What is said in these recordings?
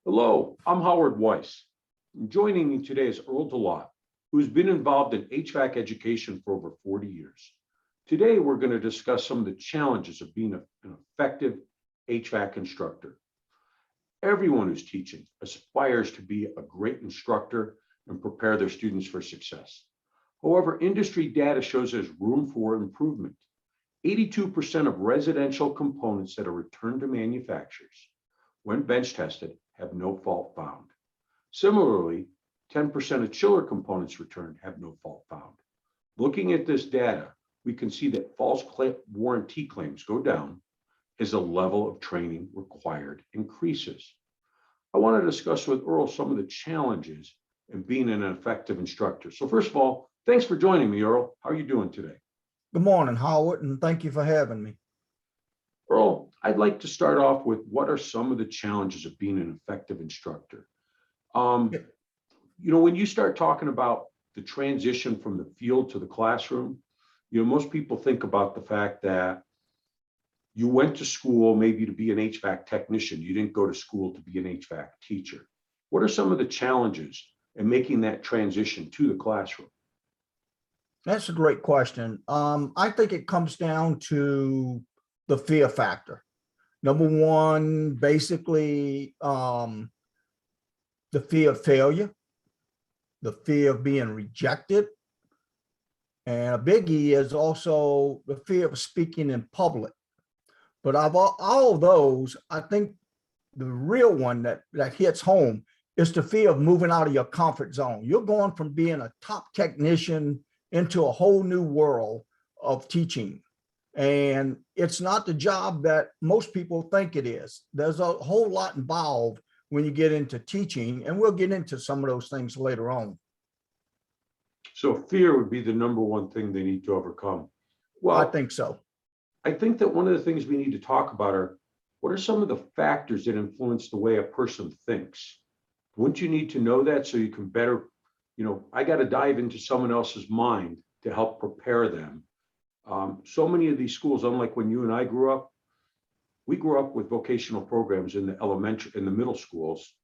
Hello, I'm Howard Weiss. Joining me today is Earl Delatte, who's been involved in HVAC education for over 40 years. Today, we're going to discuss some of the challenges of being an effective HVAC instructor. Everyone who's teaching aspires to be a great instructor and prepare their students for success. However, industry data shows there's room for improvement. 82% of residential components that are returned to manufacturers, when bench tested, have no fault found. Similarly, 10% of chiller components returned have no fault found. Looking at this data, we can see that false warranty claims go down as the level of training required increases. I want to discuss with Earl some of the challenges in being an effective instructor. So first of all, thanks for joining me, Earl. How are you doing today? Good morning, Howard, and thank you for having me. Earl, I'd like to start off with what are some of the challenges of being an effective instructor? When you start talking about the transition from the field to the classroom, most people think about the fact that you went to school maybe to be an HVAC technician. You didn't go to school to be an HVAC teacher. What are some of the challenges in making that transition to the classroom? That's a great question. I think it comes down to the fear factor. Number one, basically, the fear of failure, the fear of being rejected, and a biggie is also the fear of speaking in public. But of all of those, I think the real one that hits home is the fear of moving out of your comfort zone. You're going from being a top technician into a whole new world of teaching. And it's not the job that most people think it is. There's a whole lot involved when you get into teaching, and we'll get into some of those things later on. So fear would be the number one thing they need to overcome. Well, I think so. I think that one of the things we need to talk about are what are some of the factors that influence the way a person thinks? Wouldn't you need to know that so you can better, I got to dive into someone else's mind to help prepare them. So many of these schools, unlike when you and I grew up, we grew up with vocational programs in the middle schools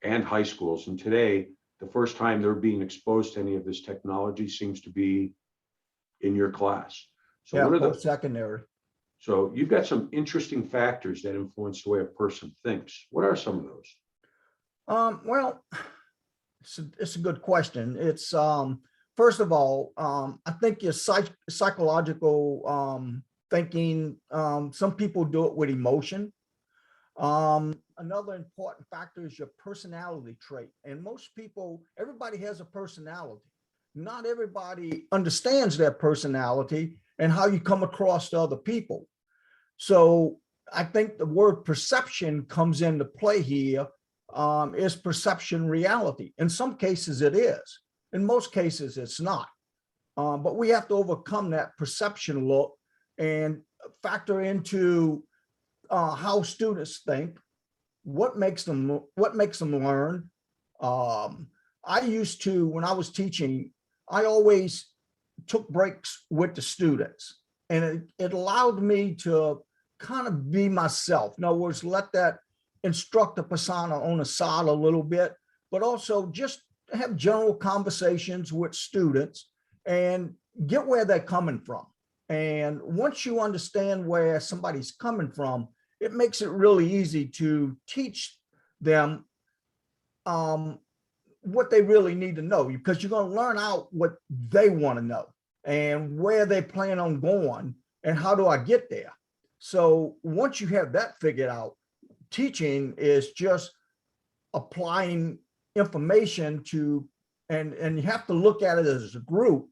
and high schools. And today, the first time they're being exposed to any of this technology seems to be in your class. So yeah, what are post-secondary. So you've got some interesting factors that influence the way a person thinks. What are some of those? Well, it's a good question. It's first of all, I think your psychological thinking. Some people do it with emotion. Another important factor is your personality trait. And most people, everybody has a personality. Not everybody understands their personality and how you come across to other people. So I think the word perception comes into play here. Is perception reality? In some cases it is. In most cases it's not. But we have to overcome that perception look and factor into how students think, what makes them learn. I used to, when I was teaching, I always took breaks with the students, and it allowed me to kind of be myself. In other words, let that instructor persona on the side a little bit, but also just have general conversations with students and get where they're coming from. And once you understand where somebody's coming from, it makes it really easy to teach them what they really need to know, because you're going to learn out what they want to know and where they plan on going and how do I get there. So once you have that figured out, teaching is just applying information to, and you have to look at it as a group,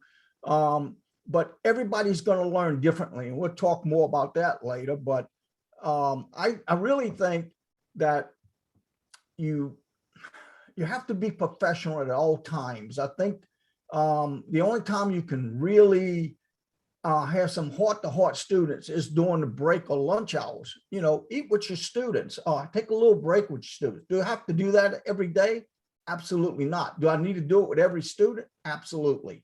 but everybody's going to learn differently, and we'll talk more about that later. But I really think that you have to be professional at all times. I think the only time you can really have some heart-to-heart students is during the break or lunch hours. Eat with your students. Take a little break with your students. Do I have to do that every day? Absolutely not. Do I need to do it with every student? Absolutely.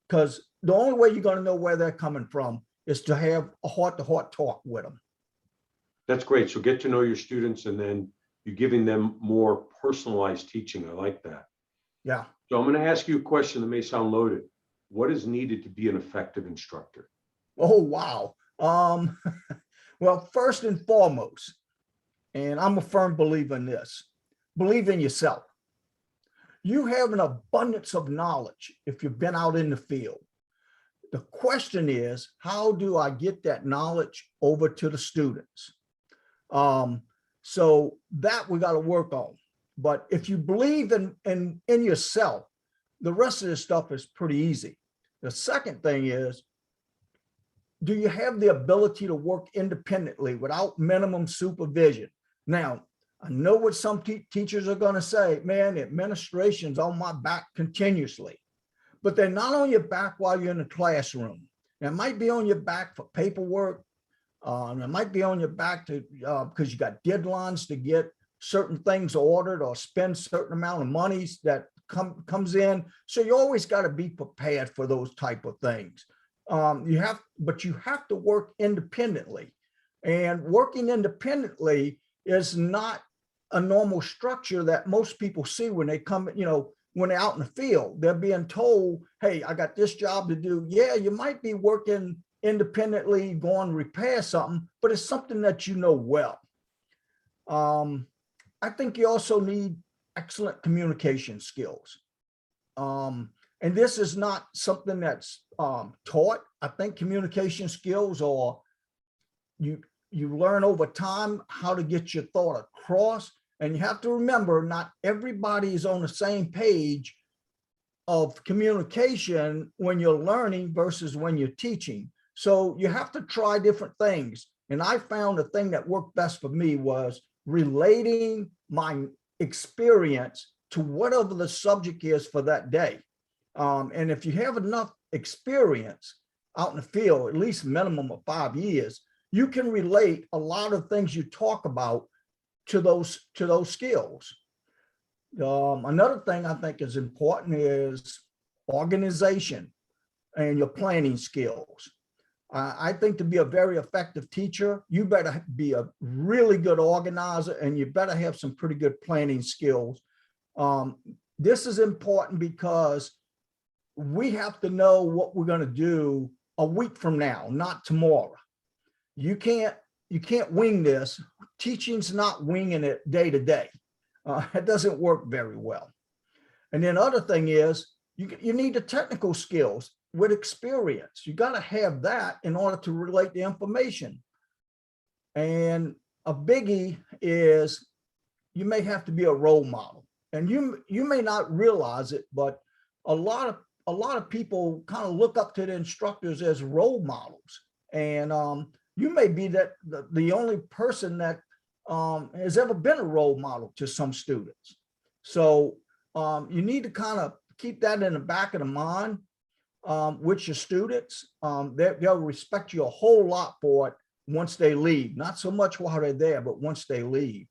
Because the only way you're going to know where they're coming from is to have a heart-to-heart talk with them. That's great. So get to know your students and then You're giving them more personalized teaching. I like that. Yeah. So I'm going to ask you a question that may sound loaded. What is needed to be an effective instructor? Oh, wow. Well, first and foremost, and I'm a firm believer in this, believe in yourself. You have an abundance of knowledge if you've been out in the field. The question is, how do I get that knowledge over to the students? So that we got to work on. But if you believe in yourself, the rest of this stuff is pretty easy. The second thing is, do you have the ability to work independently without minimum supervision? Now, I know what some teachers are going to say, man, the administration's on my back continuously, but they're not on your back while you're in the classroom. It might be on your back for paperwork. It might be on your back to because you got deadlines to get certain things ordered or spend certain amount of monies that comes in. So you always got to be prepared for those type of things. But you have to work independently, and working independently is not a normal structure that most people see when they come, when they're out in the field. They're being told, hey, I got this job to do. Yeah, you might be working independently, going to repair something, but it's something that you know well. I think you also need excellent communication skills. And this is not something that's taught. I think communication skills are, you learn over time how to get your thought across. And you have to remember, not everybody is on the same page of communication when you're learning versus when you're teaching. So you have to try different things. And I found the thing that worked best for me was relating my experience to whatever the subject is for that day. And if you have enough experience out in the field, at least minimum of 5 years, you can relate a lot of things you talk about to those skills. Another thing I think is important is organization and your planning skills. I think to be a very effective teacher, you better be a really good organizer, and you better have some pretty good planning skills. This is important because we have to know what we're going to do a week from now, not tomorrow. You can't wing this. Teaching's not winging it day to day. It doesn't work very well. And then other thing is, you need the technical skills with experience. You got to have that in order to relate the information. And a biggie is you may have to be a role model. And you may not realize it, but a lot of people kind of look up to the instructors as role models. And you may be the only person that has ever been a role model to some students. So you need to kind of keep that in the back of the mind with your students. They'll respect you a whole lot for it once they leave, not so much while they're there, but once they leave.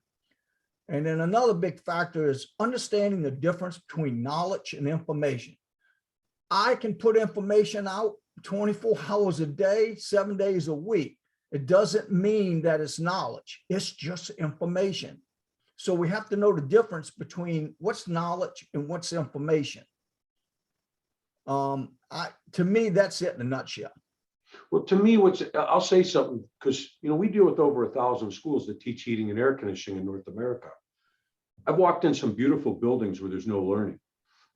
And then another big factor is understanding the difference between knowledge and information. I can put information out 24 hours a day, 7 days a week. It doesn't mean that it's knowledge. It's just information. So we have to know the difference between what's knowledge and what's information. To me, that's it in a nutshell. Well, to me, I'll say something, because we deal with over 1,000 schools that teach heating and air conditioning in North America. I've walked in some beautiful buildings where there's no learning.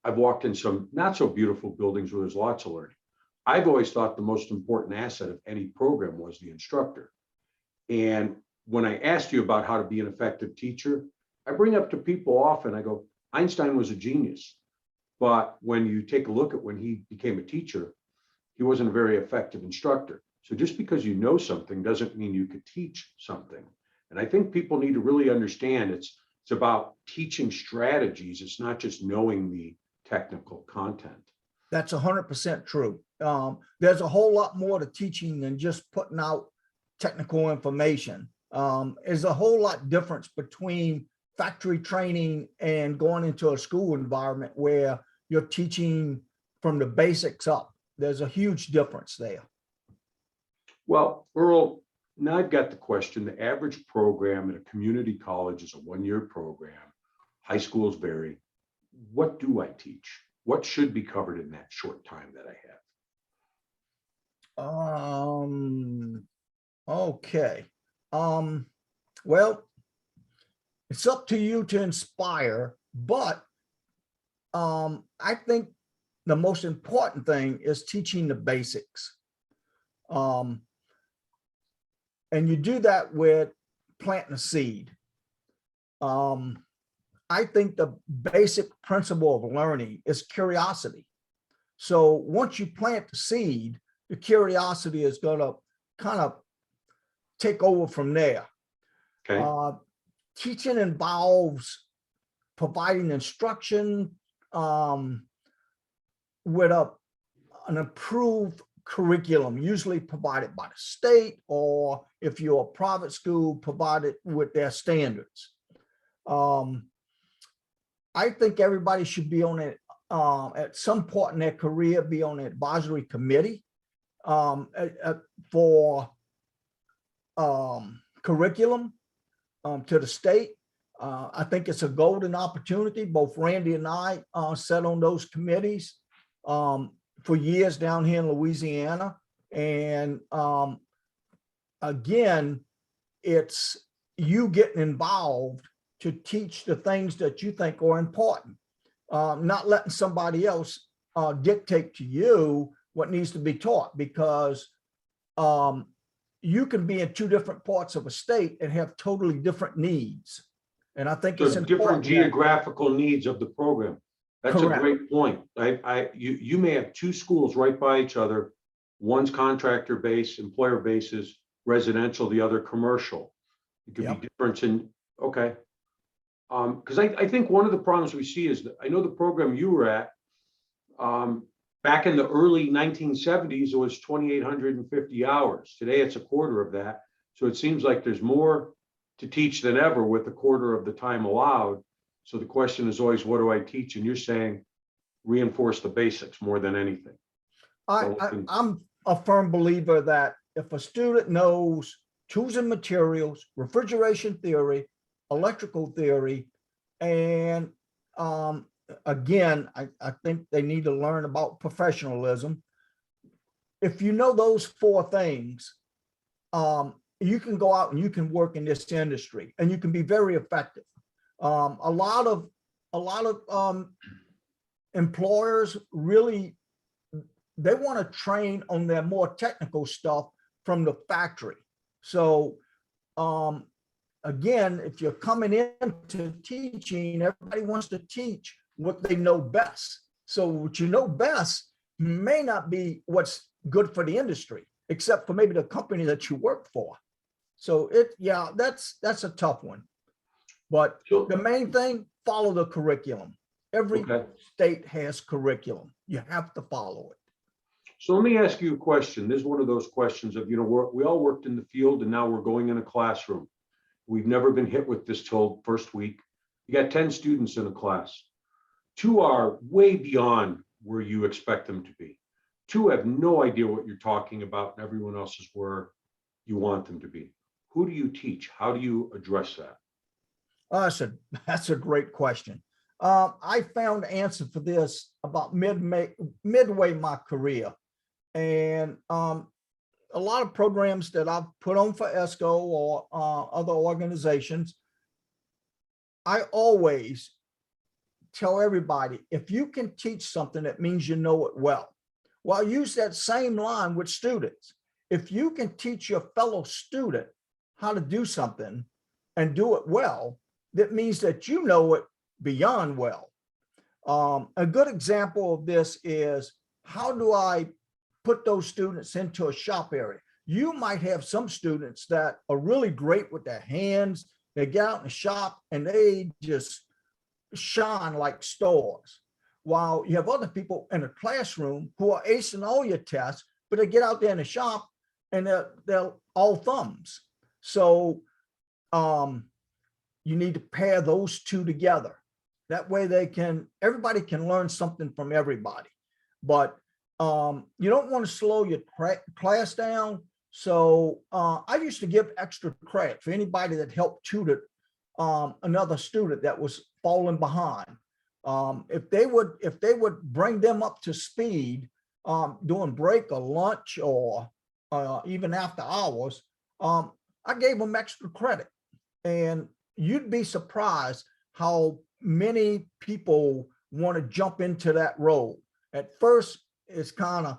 I've walked in some not so beautiful buildings where there's lots of learning. I've always thought the most important asset of any program was the instructor. And when I asked you about how to be an effective teacher, I bring up to people often, I go, Einstein was a genius. But when you take a look at when he became a teacher, he wasn't a very effective instructor. So just because you know something doesn't mean you could teach something. And I think people need to really understand it's about teaching strategies. It's not just knowing the technical content. That's 100% true. There's a whole lot more to teaching than just putting out technical information. There's a whole lot difference between factory training and going into a school environment where you're teaching from the basics up. There's a huge difference there. Well, Earl, Now I've got the question, the average program at a community college is a 1-year program. High schools vary. What do I teach? What should be covered in that short time that I have? Okay. Well, it's up to you to inspire, but I think the most important thing is teaching the basics. And you do that with planting a seed. I think the basic principle of learning is curiosity. So once you plant the seed, the curiosity is going to kind of take over from there. Okay. Teaching involves providing instruction with an approved curriculum, usually provided by the state, or if you're a private school, provided with their standards. I think everybody should be on it at some point in their career, be on an advisory committee for curriculum to the state. I think it's a golden opportunity. Both Randy and I sat on those committees for years down here in Louisiana. And again, it's you getting involved to teach the things that you think are important, not letting somebody else dictate to you what needs to be taught, because you can be in 2 different parts of a state and have totally different needs. And I think it's So important. different geographical needs of the program. That's Correct. a great point. You may have 2 schools right by each other. One's contractor base, employer basis, residential, the other commercial. It could Yep. be different in, okay. Because I think one of the problems we see is that I know the program you were at, back in the early 1970s, it was 2,850 hours. Today, it's a quarter of that. So it seems like there's more to teach than ever with a quarter of the time allowed. So the question is always, what do I teach? And you're saying reinforce the basics more than anything. I'm a firm believer that if a student knows tools and materials, refrigeration theory, electrical theory, and again, I think they need to learn about professionalism. If you know those 4 things, you can go out and you can work in this industry and you can be very effective. A lot of employers really, they want to train on their more technical stuff from the factory. So again, if you're coming into teaching, everybody wants to teach what they know best. So what you know best may not be what's good for the industry, except for maybe the company that you work for. So that's a tough one. But the main thing, follow the curriculum. Every state has curriculum. You have to follow it. So let me ask you a question. This is one of those questions of, we all worked in the field and now we're going in a classroom. We've never been hit with this till first week. You got 10 students in a class. 2 are way beyond where you expect them to be. 2 have no idea what you're talking about, and everyone else is where you want them to be. Who do you teach? How do you address that? That's a great question. I found the answer for this about midway my career. And a lot of programs that I've put on for ESCO or other organizations, I always tell everybody, if you can teach something, that means you know it well. Well, I use that same line with students. If you can teach your fellow student how to do something and do it well, that means that you know it beyond well. A good example of this is, how do I put those students into a shop area? You might have some students that are really great with their hands. They get out in the shop and they just shine like stars. While you have other people in a classroom who are acing all your tests, but they get out there in the shop and they're all thumbs. So you need to pair those 2 together. That way everybody can learn something from everybody. But you don't want to slow your class down. So I used to give extra credit for anybody that helped tutor another student that was falling behind. If they would bring them up to speed during break or lunch or even after hours, I gave them extra credit. And you'd be surprised how many people want to jump into that role. At first, it's kind of,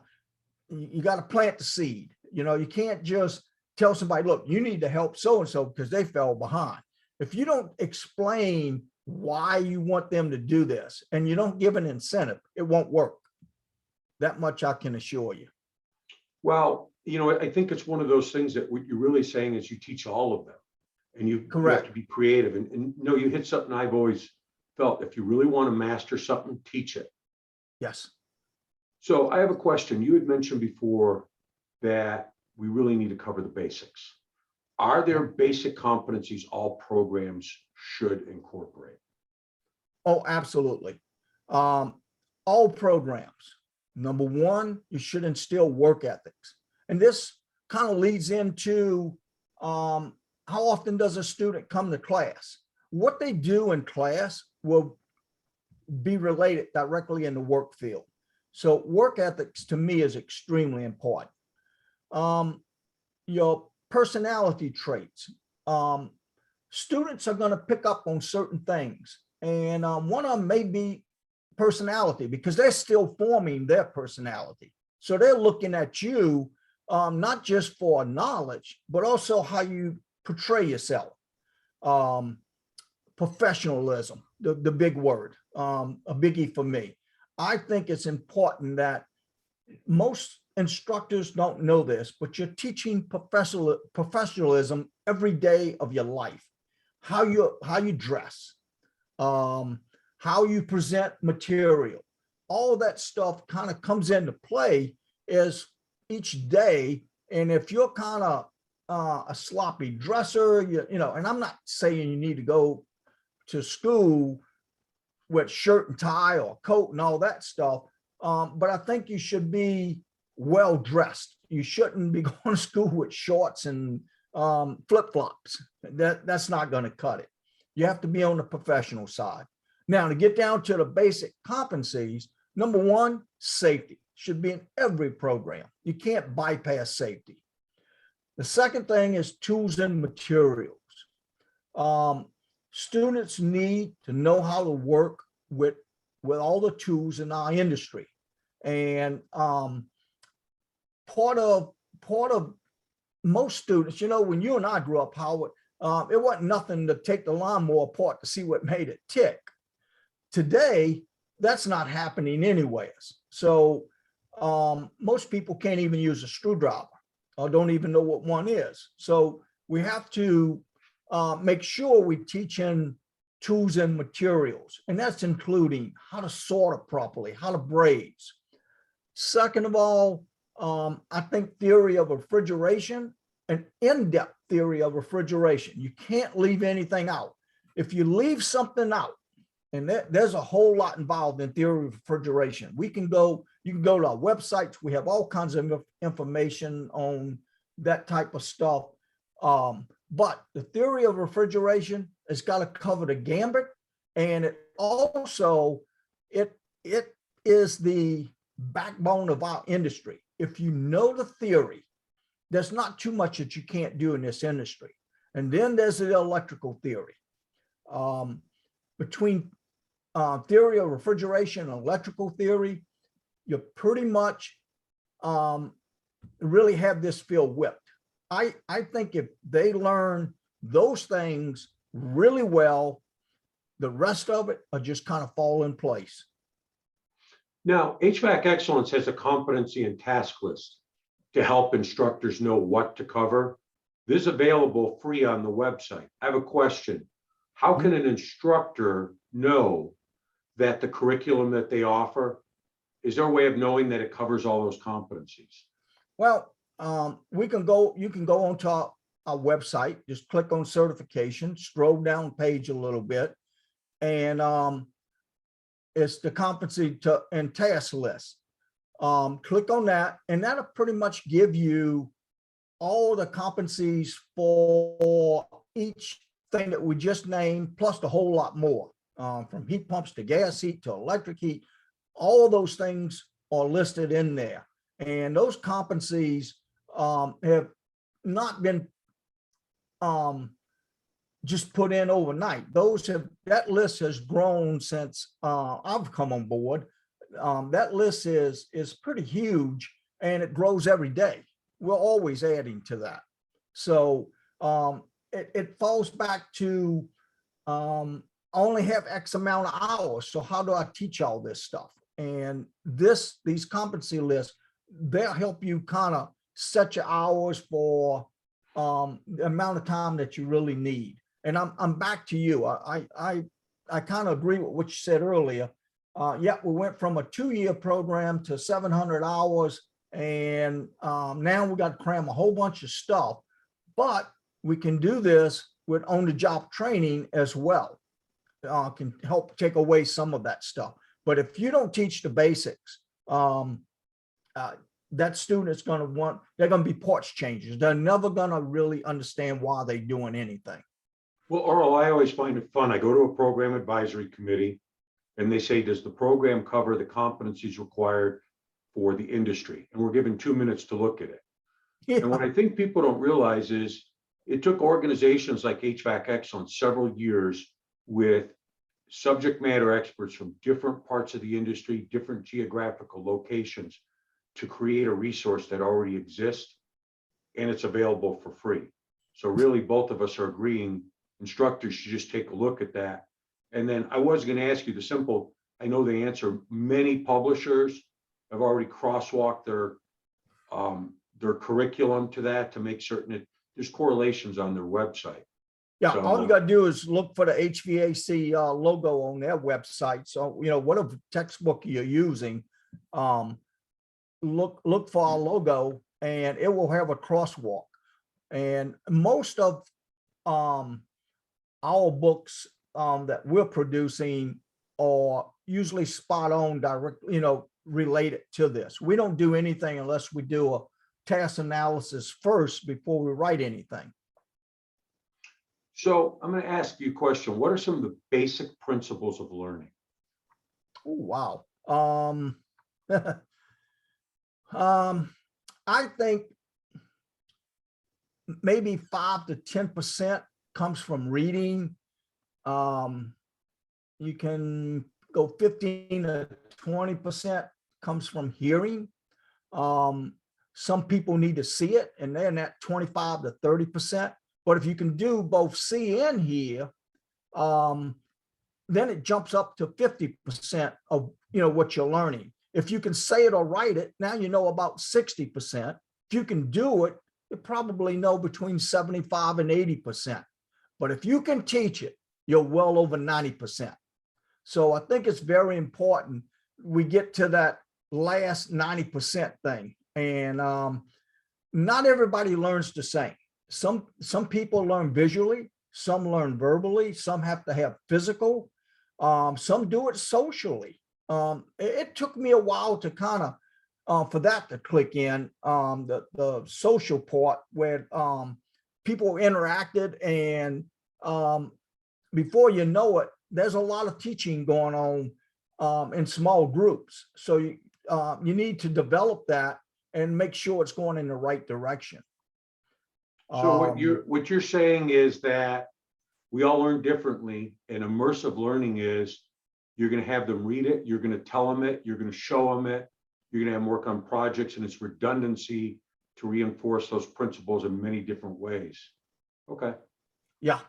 you got to plant the seed. You know, you can't just tell somebody, look, you need to help so-and-so because they fell behind. If you don't explain why you want them to do this and you don't give an incentive, it won't work. That much I can assure you. Well, I think it's one of those things that what you're really saying is you teach all of them, and you have to be creative. And you hit something I've always felt: if you really want to master something, teach it. Yes. So I have a question. You had mentioned before that we really need to cover the basics. Are there basic competencies all programs should incorporate? Oh, absolutely. All programs. Number one, you should instill work ethics. And this kind of leads into how often does a student come to class? What they do in class will be related directly in the work field. So work ethics to me is extremely important. Your personality traits. Students are going to pick up on certain things. And one of them may be personality because they're still forming their personality. So they're looking at you, not just for knowledge, but also how you portray yourself. Professionalism, the big word, a biggie for me. I think it's important that most instructors don't know this, but you're teaching professionalism every day of your life. How you dress, how you present material, all of that stuff kind of comes into play as each day. And if you're kind of a sloppy dresser, and I'm not saying you need to go to school with shirt and tie or coat and all that stuff, but I think you should be well dressed. You shouldn't be going to school with shorts and flip-flops. That's not going to cut it. You have to be on the professional side. Now, to get down to the basic competencies, number one, safety should be in every program. You can't bypass safety. The second thing is tools and materials. Students need to know how to work with all the tools in our industry. And part of most students, when you and I grew up, Howard, it wasn't nothing to take the lawnmower apart to see what made it tick. Today, that's not happening anyways. So most people can't even use a screwdriver or don't even know what one is. So we have to make sure we teach in tools and materials, and that's including how to solder properly, how to braze. Second of all, I think theory of refrigeration, an in-depth theory of refrigeration. You can't leave anything out. If you leave something out, and there's a whole lot involved in theory of refrigeration. You can go to our websites. We have all kinds of information on that type of stuff. But the theory of refrigeration has got to cover the gambit, and it also it is the backbone of our industry. If you know the theory, there's not too much that you can't do in this industry. And then there's the electrical theory. Between theory of refrigeration and electrical theory, you pretty much really have this field whipped. I think if they learn those things really well, the rest of it will just kind of fall in place. Now, HVAC Excellence has a competency and task list to help instructors know what to cover. This is available free on the website. I have a question. How can an instructor know that the curriculum that they offer, is there a way of knowing that it covers all those competencies? Well, you can go onto our website, just click on certification, scroll down the page a little bit, and it's the competency and task list. Click on that, and that'll pretty much give you all the competencies for each thing that we just named, plus a whole lot more, from heat pumps to gas heat to electric heat. All of those things are listed in there. And those competencies have not been just put in overnight. That list has grown since I've come on board. That list is pretty huge, and it grows every day. We're always adding to that. So it falls back to I only have X amount of hours. So how do I teach all this stuff? And these competency lists, they'll help you kind of set your hours for the amount of time that you really need. And I'm back to you. I kind of agree with what you said earlier. Yeah, we went from a 2-year program to 700 hours, and now we got to cram a whole bunch of stuff. But we can do this with on-the-job training as well. Can help take away some of that stuff. But if you don't teach the basics, that student is going to they're going to be parts changers. They're never going to really understand why they're doing anything. Well, Earl, I always find it fun. I go to a program advisory committee and they say, does the program cover the competencies required for the industry? And we're given 2 minutes to look at it. Yeah. And what I think people don't realize is it took organizations like HVAC Excellence several years with subject matter experts from different parts of the industry, different geographical locations, to create a resource that already exists, and it's available for free. So really, both of us are agreeing instructors should just take a look at that. And then I was going to ask you the simple, I know the answer, many publishers have already crosswalked their curriculum to that to make certain that there's correlations on their website. Yeah, So, all you got to do is look for the HVAC logo on their website. So, whatever textbook you're using, look for our logo, and it will have a crosswalk. And most of our books that we're producing are usually spot on, direct, related to this. We don't do anything unless we do a task analysis first before we write anything. So I'm going to ask you a question. What are some of the basic principles of learning? Oh, wow. I think maybe 5 to 10% comes from reading. You can go 15 to 20% comes from hearing. Some people need to see it, and they're in that 25 to 30%. But if you can do both see and hear, then it jumps up to 50% of what you're learning. If you can say it or write it, now you know about 60%. If you can do it, you probably know between 75 and 80%. But if you can teach it, you're well over 90%. So I think it's very important we get to that last 90% thing. And not everybody learns the same. Some people learn visually, some learn verbally, some have to have physical, some do it socially. It took me a while to kind of for that to click in, the social part where people interacted, and before you know it, there's a lot of teaching going on in small groups. So you need to develop that and make sure it's going in the right direction. So what you're saying is that we all learn differently, and immersive learning is you're going to have them read it, you're going to tell them it, you're going to show them it, you're going to have them work on projects, and it's redundancy to reinforce those principles in many different ways. Okay. Yeah,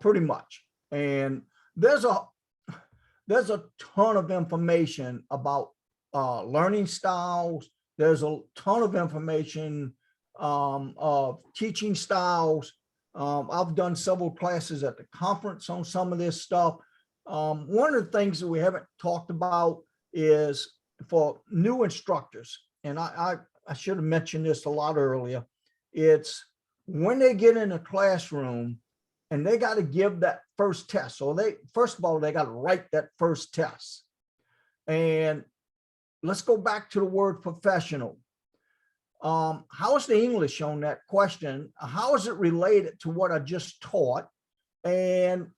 pretty much. And there's a ton of information about learning styles. There's a ton of information of teaching styles. I've done several classes at the conference on some of this stuff. One of the things that we haven't talked about is for new instructors, and I should have mentioned this a lot earlier, it's when they get in a classroom and they got to give that first test. So first of all, they got to write that first test. And let's go back to the word professional. How is the English on that question? How is it related to what I just taught? And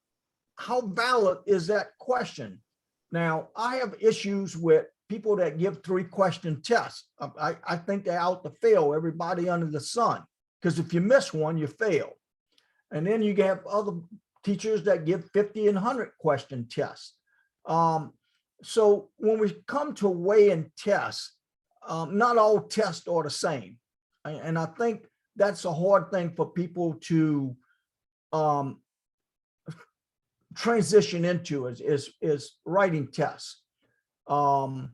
how valid is that question? Now, I have issues with people that give 3-question tests. I think they're out to fail everybody under the sun, because if you miss one, you fail. And then you have other teachers that give 50 and 100-question tests. So when we come to weighing tests, not all tests are the same. And I think that's a hard thing for people to transition into is writing tests. The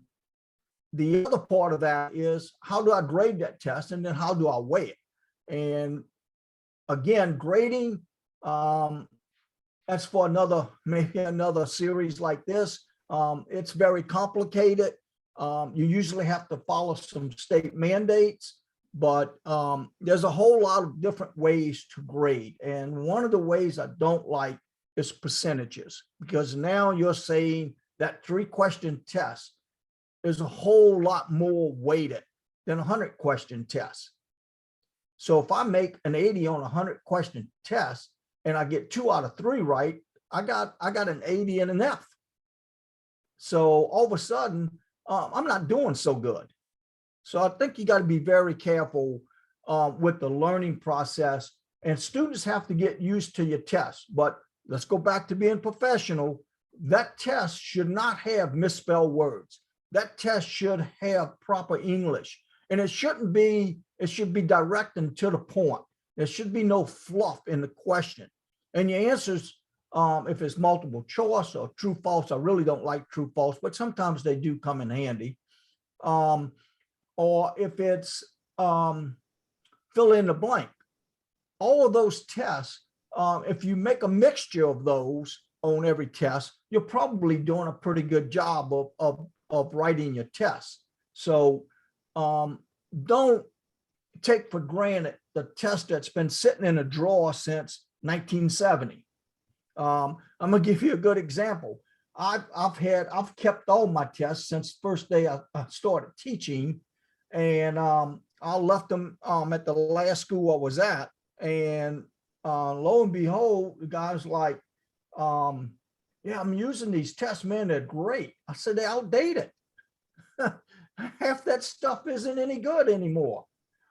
other part of that is, how do I grade that test, and then how do I weigh it? And again, grading, that's for maybe another series like this. It's very complicated. You usually have to follow some state mandates, but there's a whole lot of different ways to grade. And one of the ways I don't like is percentages, because now you're saying that 3-question test is a whole lot more weighted than a 100-question test. So if I make an 80 on a 100-question test and I get 2 out of 3 right, I got an 80 and an F. So all of a sudden, I'm not doing so good. So I think you got to be very careful with the learning process, and students have to get used to your tests. But let's go back to being professional. That test should not have misspelled words. That test should have proper English, and it should be direct and to the point. There should be no fluff in the question. And your answers, if it's multiple choice or true, false, I really don't like true, false, but sometimes they do come in handy. Or if it's fill in the blank. All of those tests, if you make a mixture of those on every test, you're probably doing a pretty good job of writing your test. So don't take for granted the test that's been sitting in a drawer since 1970. I'm gonna give you a good example. I've kept all my tests since the first day I started teaching, and I left them at the last school I was at, and lo and behold, the guy's like, yeah, I'm using these tests, man, they're great. I said, they're outdated. Half that stuff isn't any good anymore.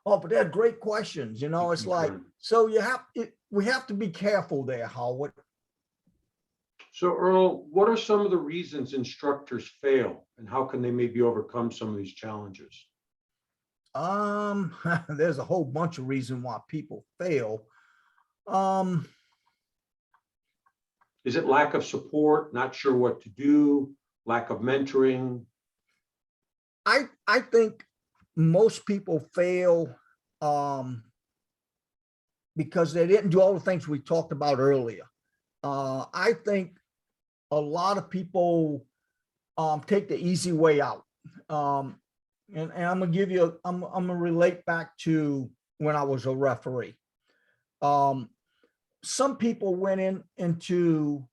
Oh, but they're great questions. It's like, so we have to be careful there, Howard. So Earl, what are some of the reasons instructors fail, and how can they maybe overcome some of these challenges? There's a whole bunch of reasons why people fail. Is it lack of support, not sure what to do, lack of mentoring? I think most people fail because they didn't do all the things we talked about earlier. I think a lot of people take the easy way out. And I'm gonna relate back to when I was a referee. Some people went into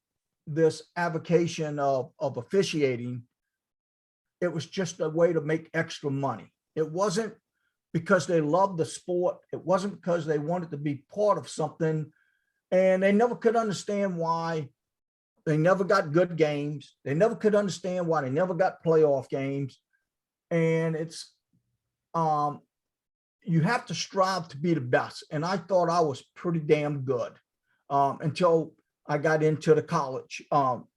this avocation of officiating. It was just a way to make extra money. It wasn't because they loved the sport. It wasn't because they wanted to be part of something. And they never could understand why they never got good games. They never could understand why they never got playoff games. And it's, you have to strive to be the best. And I thought I was pretty damn good until I got into the college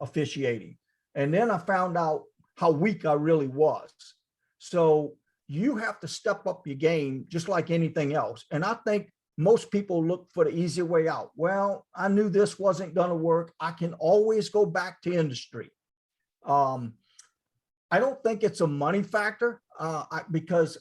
officiating. And then I found out how weak I really was. So you have to step up your game just like anything else. And I think most people look for the easy way out. Well, I knew this wasn't going to work. I can always go back to industry. I don't think it's a money factor because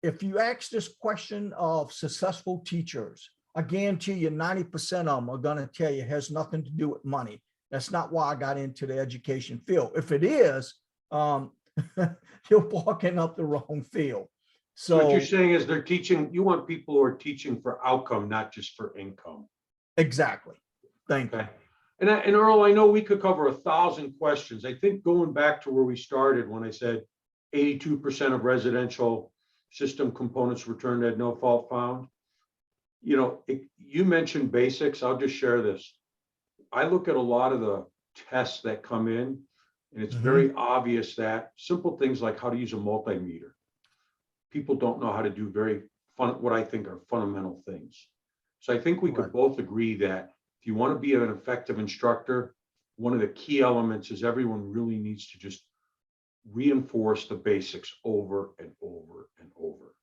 if you ask this question of successful teachers, I guarantee you 90% of them are going to tell you it has nothing to do with money. That's not why I got into the education field. If it is, you're walking up the wrong field. So what you're saying is they're teaching, you want people who are teaching for outcome, not just for income. Exactly. Thank you. And Earl, I know we could cover 1,000 questions. I think going back to where we started when I said 82% of residential system components returned at no fault found. You know, you mentioned basics. I'll just share this. I look at a lot of the tests that come in, and it's very obvious that simple things like how to use a multimeter, people don't know how to do what I think are fundamental things. So I think we could both agree that if you want to be an effective instructor, one of the key elements is everyone really needs to just reinforce the basics over and over and over.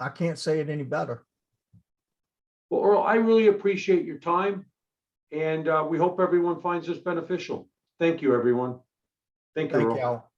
I can't say it any better. Well, Earl, I really appreciate your time, and we hope everyone finds this beneficial. Thank you, everyone. Thank you, Thank Earl. you, Al.